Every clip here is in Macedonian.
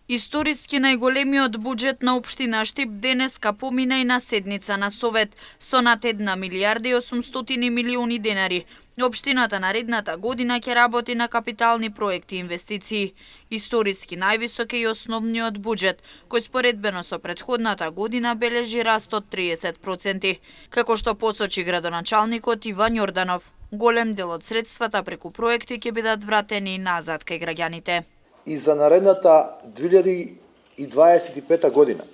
Историски најголемиот буџет на општина Штип денеска помина и на седница на Совет со над 1 милијарда и 800 милиони денари. Општината наредната година ќе работи на капитални проекти и инвестиции. Историски највисок е и основниот буџет, кој споредбено со претходната година бележи раст од 30%. Како што посочи градоначалникот Иван Јорданов, голем дел од средствата преку проекти ќе бидат вратени назад кај граѓаните. И за наредната 2025 година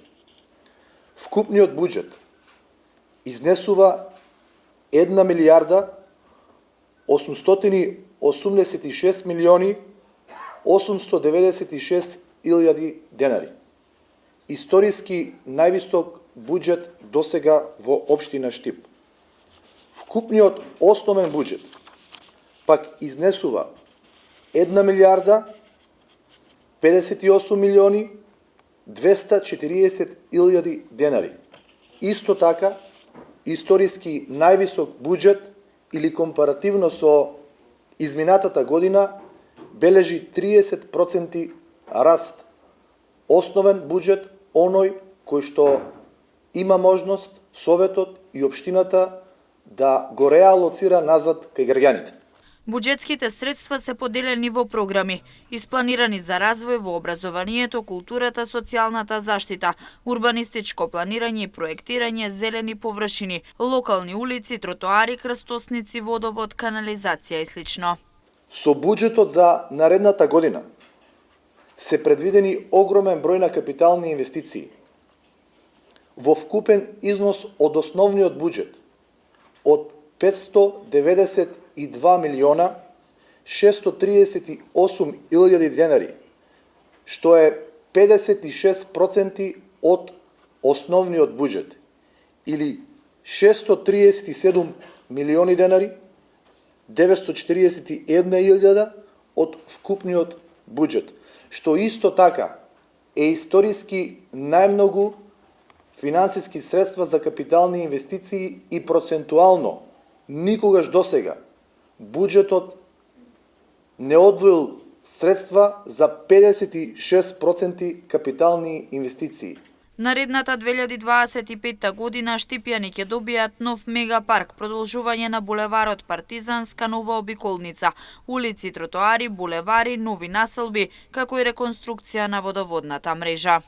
вкупниот буџет изнесува 1 милијарда 886 милиони 896 илјади денари. Историски највисок буџет досега во општина Штип. Вкупниот основен буџет пак изнесува 1 милијарда 58 милиони 240 илјади денари. Исто така, историски највисок буџет или компаративно со изминатата година бележи 30% раст. Основен буџет оној кој што има можност Советот и општината да го реалоцира назад кај граѓаните. Буџетските средства се поделени во програми, испланирани за развој во образованието, културата, социјалната заштита, урбанистичко планирање и проектирање, зелени површини, локални улици, тротоари, крстосници, водовод, канализација и слично. Со буџетот за наредната година се предвидени огромен број на капитални инвестиции во вкупен износ од основниот буџет од 592 милиона 638 илјади денари, што е 56% од основниот буџет, или 637 милиони денари 941 илјада од вкупниот буџет, што исто така е историски најмногу финансиски средства за капитални инвестиции и процентуално никогаш досега буџетот не одвоил средства за 56% капитални инвестиции. Наредната 2025 година штипјани ќе добијат нов мегапарк, продолжување на булеварот Партизанска, нова обиколница, улици, тротоари, булевари, нови населби, како и реконструкција на водоводната мрежа.